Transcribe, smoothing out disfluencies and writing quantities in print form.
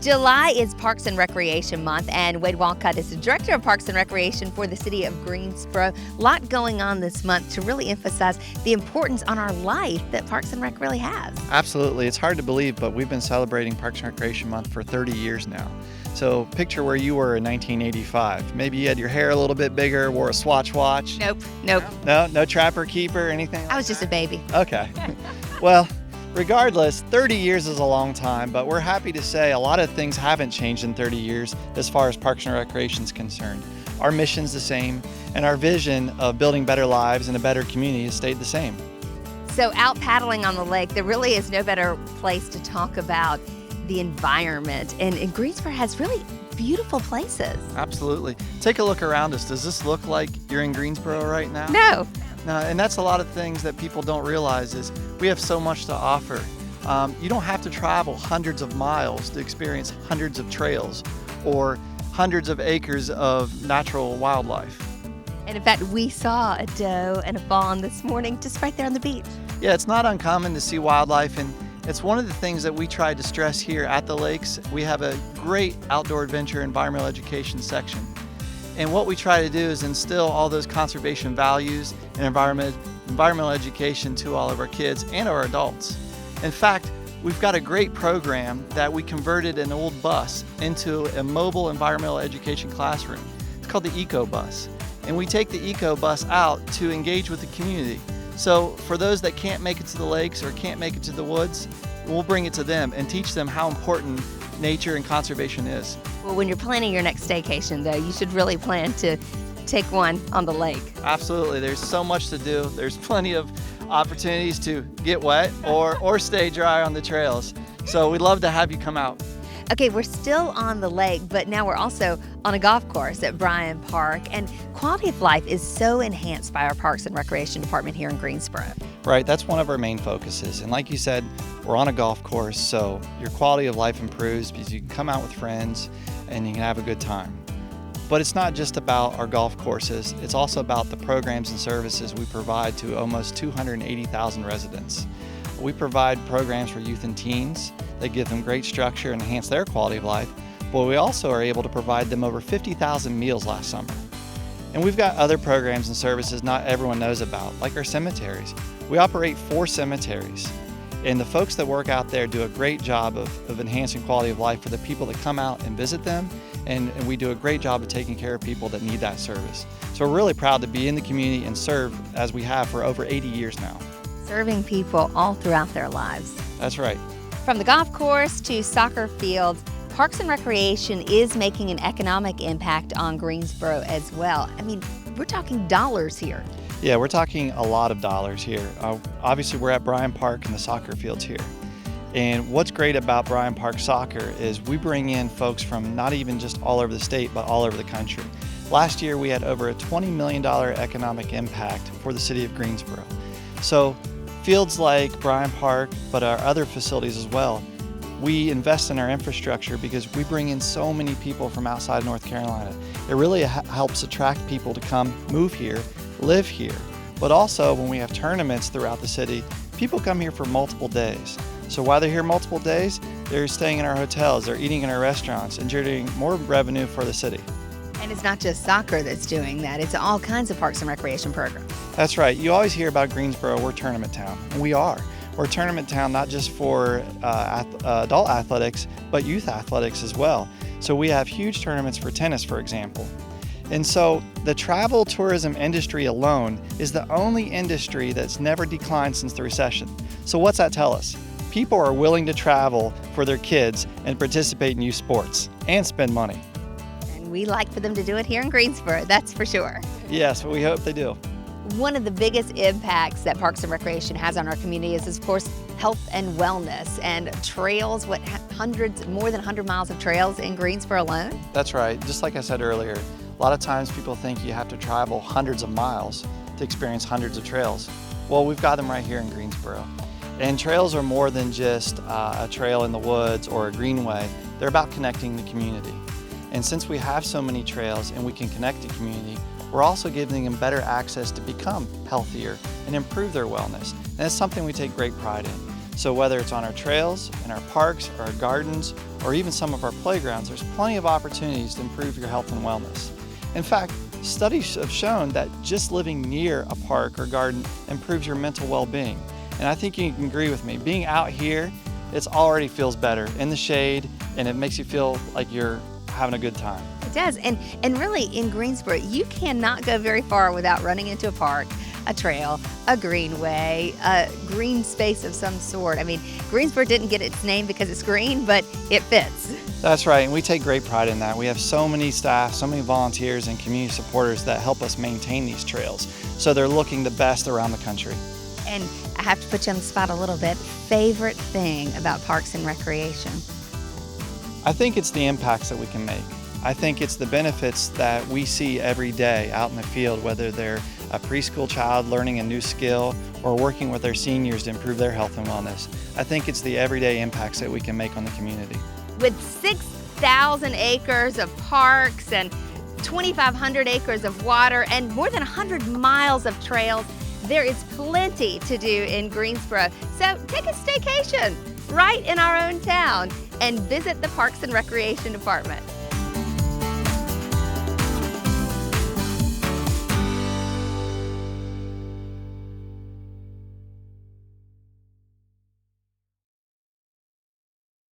July is Parks and Recreation Month, and Wade Walcott is the Director of Parks and Recreation for the City of Greensboro. A lot going on this month to really emphasize the importance on our life that Parks and Rec really has. Absolutely. It's hard to believe, but we've been celebrating Parks and Recreation Month for 30 years now. So picture where you were in 1985. Maybe you had your hair a little bit bigger, wore a Swatch watch. Nope. No Trapper Keeper, anything like I was just a baby. Okay. Well, regardless, 30 years is a long time, but we're happy to say a lot of things haven't changed in 30 years as far as Parks and Recreation is concerned. Our mission's the same, and our vision of building better lives and a better community has stayed the same. So out paddling on the lake, there really is no better place to talk about the environment. And Greensboro has really beautiful places. Absolutely. Take a look around us. Does this look like you're in Greensboro right now? No. No, and that's a lot of things that people don't realize is we have so much to offer. You don't have to travel hundreds of miles to experience hundreds of trails or hundreds of acres of natural wildlife. And in fact, we saw a doe and a fawn this morning just right there on the beach. Yeah, it's not uncommon to see wildlife, and it's one of the things that we try to stress here at the lakes. We have a great outdoor adventure environmental education section. And what we try to do is instill all those conservation values and environmental education to all of our kids and our adults. In fact, we've got a great program that we converted an old bus into a mobile environmental education classroom. It's called the Eco Bus. And we take the Eco Bus out to engage with the community. So for those that can't make it to the lakes or can't make it to the woods, we'll bring it to them and teach them how important nature and conservation is. Well, when you're planning your next staycation, though, you should really plan to take one on the lake. Absolutely. There's so much to do. There's plenty of opportunities to get wet or stay dry on the trails. So we'd love to have you come out. Okay, we're still on the lake, but now we're also on a golf course at Bryan Park, and quality of life is so enhanced by our Parks and Recreation Department here in Greensboro. Right, that's one of our main focuses. And like you said, we're on a golf course, so your quality of life improves because you can come out with friends and you can have a good time. But it's not just about our golf courses, it's also about the programs and services we provide to almost 280,000 residents. We provide programs for youth and teens that give them great structure and enhance their quality of life, but we also are able to provide them over 50,000 meals last summer. And we've got other programs and services not everyone knows about, like our cemeteries. We operate 4 cemeteries, and the folks that work out there do a great job of enhancing quality of life for the people that come out and visit them, and we do a great job of taking care of people that need that service. So we're really proud to be in the community and serve as we have for over 80 years now. Serving people all throughout their lives. That's right. From the golf course to soccer fields, Parks and Recreation is making an economic impact on Greensboro as well. I mean, we're talking dollars here. Yeah, we're talking a lot of dollars here. Obviously, we're at Bryan Park and the soccer fields here. And what's great about Bryan Park Soccer is we bring in folks from not even just all over the state, but all over the country. Last year, we had over a $20 million economic impact for the city of Greensboro. So fields like Bryan Park, but our other facilities as well, we invest in our infrastructure because we bring in so many people from outside North Carolina. It really helps attract people to come move here, live here. But also when we have tournaments throughout the city, people come here for multiple days. So while they're here multiple days, they're staying in our hotels, they're eating in our restaurants, and generating more revenue for the city. And it's not just soccer that's doing that, it's all kinds of Parks and Recreation programs. That's right. You always hear about Greensboro, we're tournament town, and we are. We're a tournament town not just for adult athletics, but youth athletics as well. So we have huge tournaments for tennis, for example. And so the travel tourism industry alone is the only industry that's never declined since the recession. So what's that tell us? People are willing to travel for their kids and participate in youth sports and spend money. And we like for them to do it here in Greensboro, that's for sure. Yes, we hope they do. One of the biggest impacts that Parks and Recreation has on our community is, of course, health and wellness and trails, more than 100 miles of trails in Greensboro alone? That's right. Just like I said earlier, a lot of times people think you have to travel hundreds of miles to experience hundreds of trails. Well, we've got them right here in Greensboro. And trails are more than just a trail in the woods or a greenway. They're about connecting the community. And since we have so many trails and we can connect the community, we're also giving them better access to become healthier and improve their wellness. And it's something we take great pride in. So whether it's on our trails, in our parks, or our gardens, or even some of our playgrounds, there's plenty of opportunities to improve your health and wellness. In fact, studies have shown that just living near a park or garden improves your mental well-being. And I think you can agree with me. Being out here, it already feels better in the shade, and it makes you feel like you're having a good time. It does. And really, in Greensboro, you cannot go very far without running into a park, a trail, a greenway, a green space of some sort. I mean, Greensboro didn't get its name because it's green, but it fits. That's right, and we take great pride in that. We have so many staff, so many volunteers and community supporters that help us maintain these trails, so they're looking the best around the country. And I have to put you on the spot a little bit. Favorite thing about Parks and Recreation? I think it's the impacts that we can make. I think it's the benefits that we see every day out in the field, whether they're a preschool child learning a new skill or working with their seniors to improve their health and wellness. I think it's the everyday impacts that we can make on the community. With 6,000 acres of parks and 2,500 acres of water and more than 100 miles of trails, there is plenty to do in Greensboro. So take a staycation right in our own town and visit the Parks and Recreation Department.